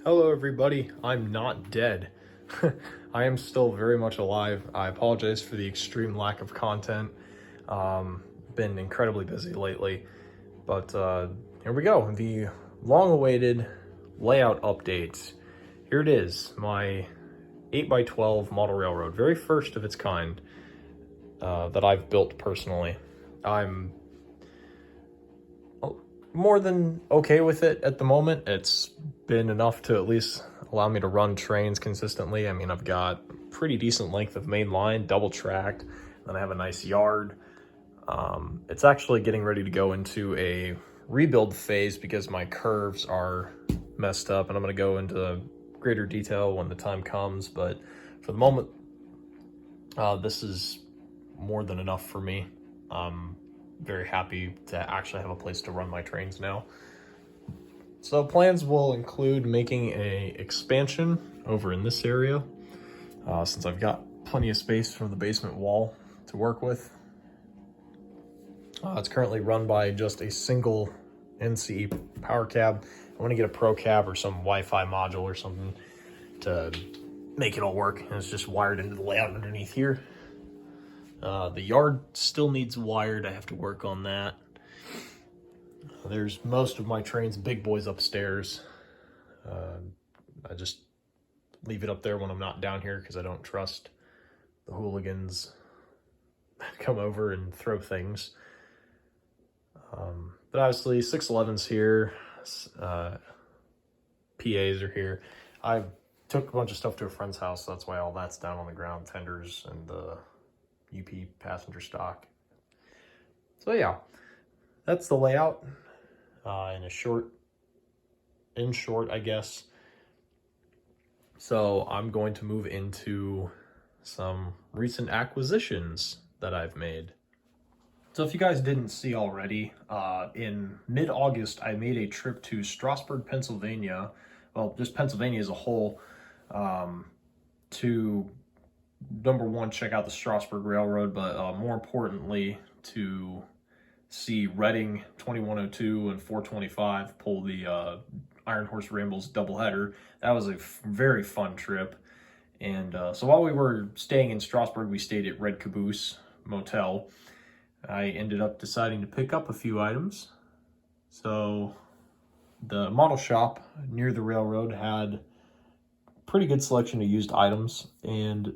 Hello, everybody. I'm not dead. I am still very much alive. I apologize for the extreme lack of content. Been incredibly busy lately, but here we go. The long-awaited layout update. Here it is, my 8x12 model railroad, very first of its kind that I've built personally. I'm more than okay with it at the moment. It's been enough to at least allow me to run trains consistently. I mean, I've got pretty decent length of main line, double tracked, then I have a nice yard. It's actually getting ready to go into a rebuild phase because my curves are messed up, and I'm going to go into greater detail when the time comes. But for the moment, this is more than enough for me. I'm very happy to actually have a place to run my trains now. So plans will include making a expansion over in this area, since I've got plenty of space from the basement wall to work with. It's currently run by just a single NC power cab. I want to get a Pro cab or some Wi-Fi module or something to make it all work. And it's just wired into the layout underneath here. The yard still needs wired. I have to work on that. There's most of my train's big boys upstairs. I just leave it up there when I'm not down here because I don't trust the hooligans come over and throw things. But obviously 611's here, PAs are here. I took a bunch of stuff to a friend's house, so that's why all that's down on the ground, tenders and the UP passenger stock. So yeah, that's the layout. In short, I guess. So I'm going to move into some recent acquisitions that I've made. So if you guys didn't see already, in mid-August, I made a trip to Strasburg, Pennsylvania, well, just Pennsylvania as a whole, to, number one, check out the Strasburg Railroad, but more importantly, to see Reading 2102 and 425 pull the Iron Horse Rambles doubleheader. That was a very fun trip. And so while we were staying in Strasburg, we stayed at Red Caboose Motel. I ended up deciding to pick up a few items. So the model shop near the railroad had a pretty good selection of used items, and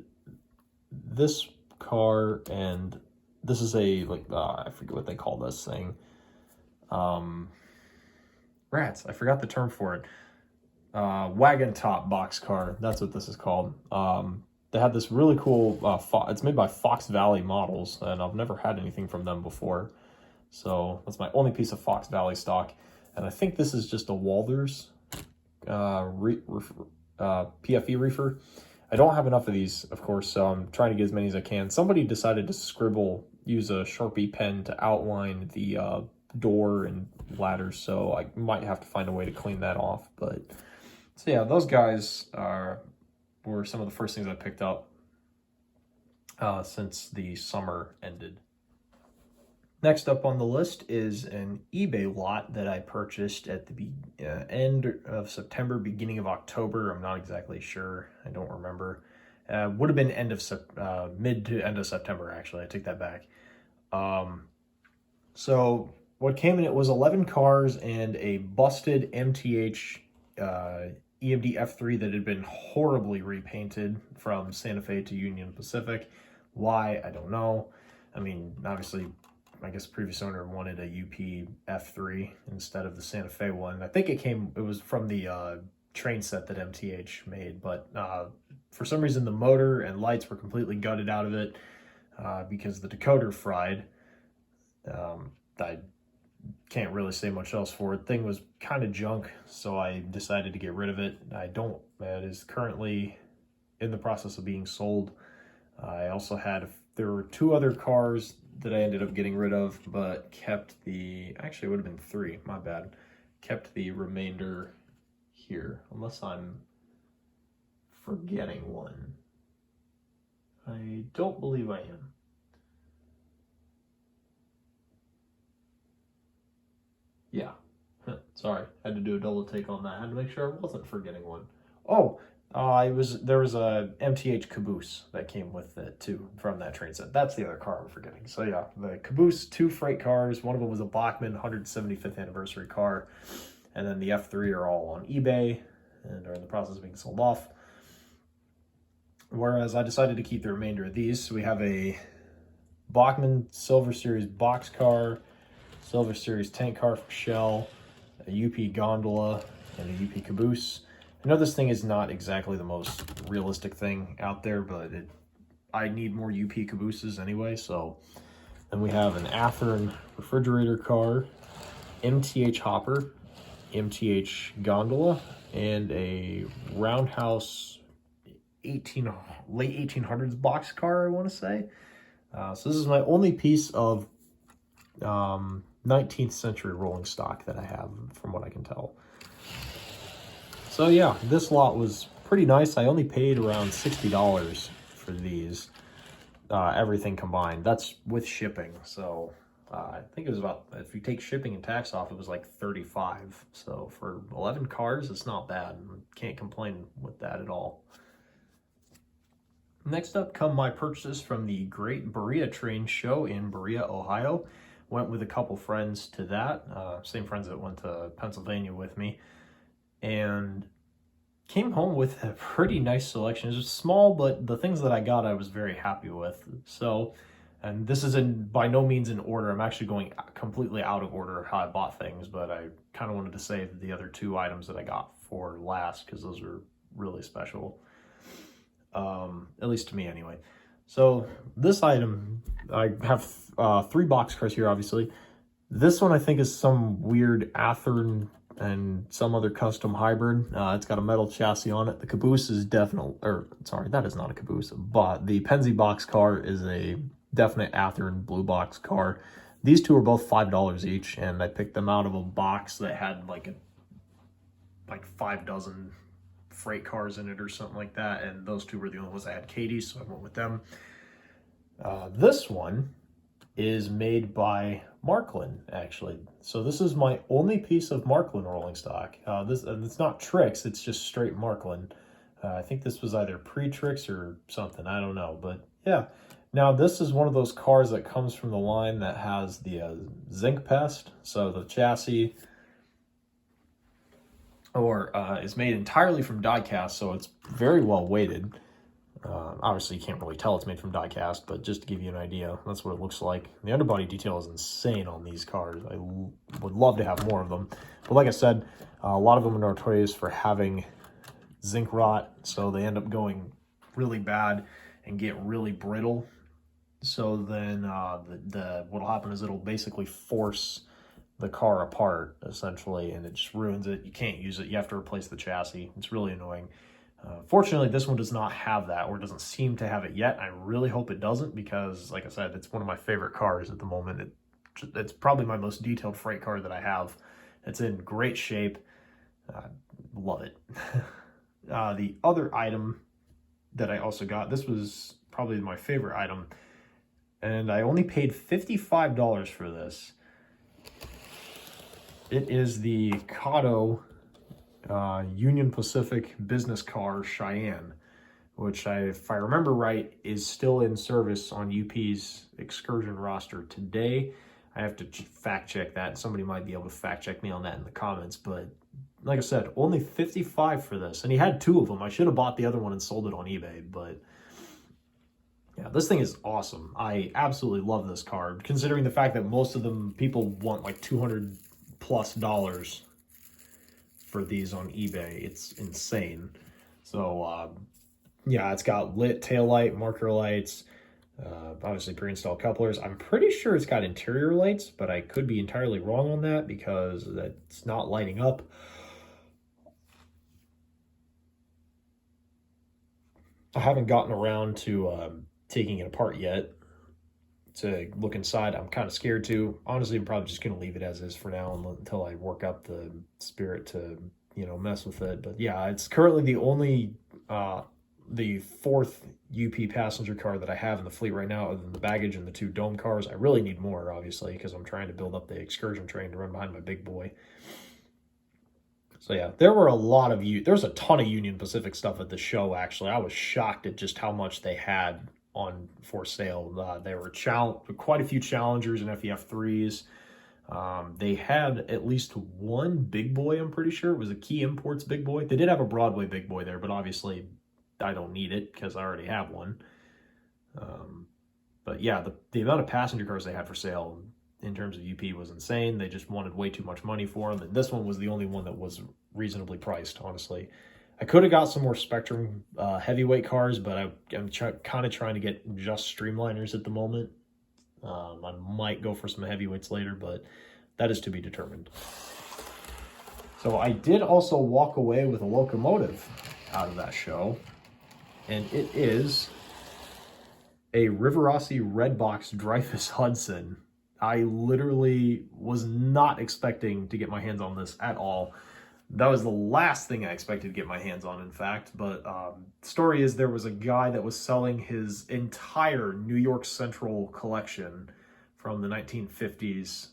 this car, and this is a, like, I forget what they call this thing. Rats, I forgot the term for it. Wagon top boxcar, that's what this is called. They had this really cool, it's made by Fox Valley Models, and I've never had anything from them before. So that's my only piece of Fox Valley stock. And I think this is just a Walthers PFE reefer. I don't have enough of these, of course, so I'm trying to get as many as I can. Somebody decided to use a Sharpie pen to outline the door and ladders, so I might have to find a way to clean that off. But so yeah, those guys were some of the first things I picked up since the summer ended. Next up on the list is an eBay lot that I purchased at the end of September, beginning of October. I'm not exactly sure. I don't remember. Would have been mid to end of September, actually. I take that back. So what came in it was 11 cars and a busted MTH EMD F3 that had been horribly repainted from Santa Fe to Union Pacific. Why? I don't know. I mean, obviously, I guess the previous owner wanted a UP F3 instead of the Santa Fe one. I think it was from the train set that MTH made, but for some reason the motor and lights were completely gutted out of it because the decoder fried. I can't really say much else for it. Thing was kind of junk, so I decided to get rid of it. It is currently in the process of being sold. There were two other cars that I ended up getting rid of, but actually it would have been three, my bad. Kept the remainder here, unless I'm forgetting one. I don't believe I am. Yeah. Sorry, had to do a double take on that. I had to make sure I wasn't forgetting one. Oh, there was a MTH Caboose that came with it too from that train set. That's the other car I'm forgetting. So yeah, the Caboose, 2 freight cars. One of them was a Bachmann 175th anniversary car, and then the F3 are all on eBay and are in the process of being sold off. Whereas I decided to keep the remainder of these. So we have a Bachmann Silver Series box car, Silver Series tank car from Shell, a UP gondola, and a UP Caboose. I know this thing is not exactly the most realistic thing out there, but I need more UP Cabooses anyway, so. Then we have an Athearn refrigerator car, MTH hopper, MTH gondola, and a Roundhouse late 1800s box car, I want to say. So this is my only piece of 19th century rolling stock that I have, from what I can tell. So yeah, this lot was pretty nice. I only paid around $60 for these, everything combined. That's with shipping. So I think it was about, if you take shipping and tax off, it was like $35. So for 11 cars, it's not bad. Can't complain with that at all. Next up come my purchases from the Great Berea Train Show in Berea, Ohio. Went with a couple friends to that, same friends that went to Pennsylvania with me, and came home with a pretty nice selection. It was small, but the things that I got I was very happy with. So, and this is by no means in order. I'm actually going completely out of order how I bought things, but I kind of wanted to save the other 2 items that I got for last because those are really special. At least to me anyway. So this item, I have 3 box cars here, obviously. This one I think is some weird Athearn and some other custom hybrid. It's got a metal chassis on it. The Caboose is definitely, or sorry, that is not a Caboose, but the Pennsy box car is a definite Athearn blue box car. These 2 are both $5 each, and I picked them out of a box that had like 5 dozen freight cars in it or something like that, and those 2 were the only ones I had Katie's, so I went with them. This one is made by Marklin, actually. So this is my only piece of Marklin rolling stock. It's not Trix, it's just straight Marklin. I think this was either pre-Trix or something, I don't know, but yeah. Now this is one of those cars that comes from the line that has the zinc pest, so the chassis is made entirely from die cast, so it's very well weighted. Obviously, you can't really tell it's made from die cast, but just to give you an idea, that's what it looks like. The underbody detail is insane on these cars. I would love to have more of them. But like I said, a lot of them are notorious for having zinc rot, so they end up going really bad and get really brittle. So then what'll happen is it'll basically force the car apart, essentially, and it just ruins it. You can't use it. You have to replace the chassis. It's really annoying. Fortunately, this one does not have that, or doesn't seem to have it yet. I really hope it doesn't, because, like I said, it's one of my favorite cars at the moment. It's probably my most detailed freight car that I have. It's in great shape. Love it. The other item that I also got, this was probably my favorite item, and I only paid $55 for this. It is the Kato Union Pacific business car Cheyenne, which if I remember right, is still in service on UP's excursion roster today. I have to fact check that. Somebody might be able to fact check me on that in the comments, but like I said, only $55 for this, and he had 2 of them. I should have bought the other one and sold it on eBay, but yeah, this thing is awesome. I absolutely love this car, considering the fact that most of them people want like $200+ for these on eBay. It's insane. So yeah, it's got lit taillight, marker lights, obviously pre-installed couplers. I'm pretty sure it's got interior lights, but I could be entirely wrong on that because it's not lighting up. I haven't gotten around to taking it apart yet to look inside. I'm kind of scared to. Honestly, I'm probably just going to leave it as is for now until I work up the spirit to, mess with it. But yeah, it's currently the only, the 4th UP passenger car that I have in the fleet right now, other than the baggage and the 2 dome cars. I really need more, obviously, because I'm trying to build up the excursion train to run behind my big boy. So yeah, there were a lot of there's a ton of Union Pacific stuff at the show. Actually, I was shocked at just how much they had on for sale. There were quite a few Challengers and FEF3s. They had at least one big boy. I'm pretty sure it was a Key Imports big boy. They did have a Broadway big boy there, but obviously I don't need it because I already have one. But yeah, the amount of passenger cars they had for sale in terms of UP was insane. They just wanted way too much money for them. And this one was the only one that was reasonably priced, honestly. I could have got some more Spectrum heavyweight cars, but I'm kind of trying to get just Streamliners at the moment. I might go for some heavyweights later, but that is to be determined. So I did also walk away with a locomotive out of that show, and it is a Rivarossi Redbox Dreyfuss Hudson. I literally was not expecting to get my hands on this at all. That was the last thing I expected to get my hands on, in fact. But the story is there was a guy that was selling his entire New York Central collection from the 1950s.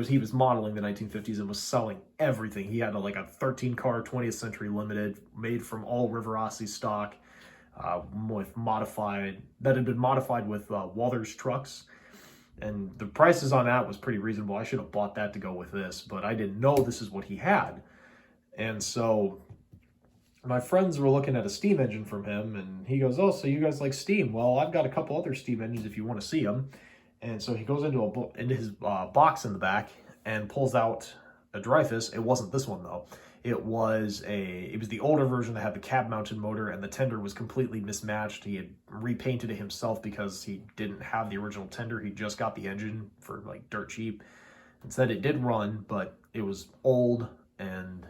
He was modeling the 1950s and was selling everything. He had like a 13-car 20th Century Limited made from all Rivarossi stock, that had been modified with Walthers trucks. And the prices on that was pretty reasonable. I should have bought that to go with this, but I didn't know this is what he had. And so my friends were looking at a steam engine from him, and he goes, "Oh, so you guys like steam? Well, I've got a couple other steam engines if you want to see them." And so he goes into his box in the back and pulls out a Dreyfuss. It wasn't this one though. It was the older version that had the cab-mounted motor, and the tender was completely mismatched. He had repainted it himself because he didn't have the original tender. He just got the engine for like dirt cheap. And said it did run, but it was old, and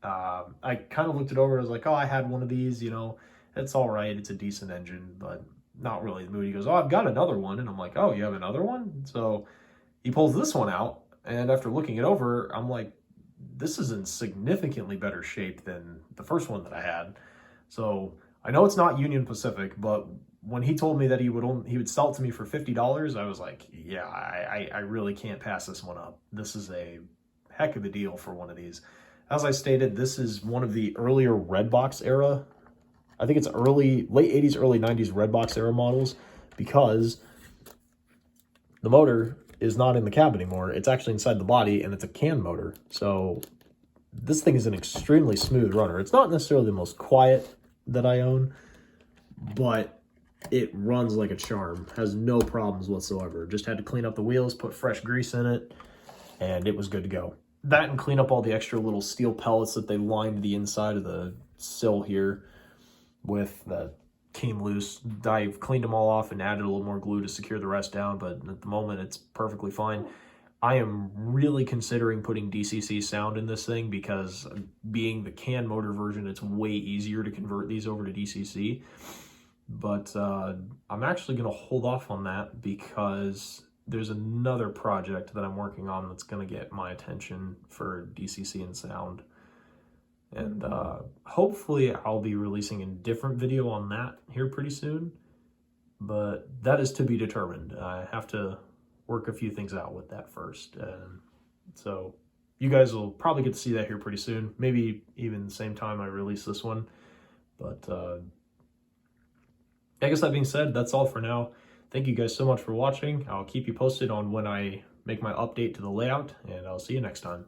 I kind of looked it over. I was like, oh, I had one of these, it's all right. It's a decent engine, but not really the mood. He goes, oh, I've got another one. And I'm like, oh, you have another one? So he pulls this one out, and after looking it over, I'm like, this is in significantly better shape than the first one that I had. So I know it's not Union Pacific, but when he told me that he would sell it to me for $50, I was like, yeah, I really can't pass this one up. This is a heck of a deal for one of these. As I stated, this is one of the earlier Redbox era. I think it's late 80s, early 90s Redbox era models, because the motor is not in the cab anymore. It's actually inside the body, and it's a can motor. So this thing is an extremely smooth runner. It's not necessarily the most quiet that I own, but it runs like a charm. Has no problems whatsoever. Just had to clean up the wheels, put fresh grease in it, and it was good to go. That and clean up all the extra little steel pellets that they lined the inside of the sill here with that came loose. I've cleaned them all off and added a little more glue to secure the rest down, but at the moment it's perfectly fine. I am really considering putting DCC sound in this thing because being the can motor version, it's way easier to convert these over to DCC. But I'm actually going to hold off on that because there's another project that I'm working on that's going to get my attention for DCC and sound. And hopefully I'll be releasing a different video on that here pretty soon. But that is to be determined. I have to work a few things out with that first. So you guys will probably get to see that here pretty soon. Maybe even the same time I release this one. But I guess that being said, that's all for now. Thank you guys so much for watching. I'll keep you posted on when I make my update to the layout, and I'll see you next time.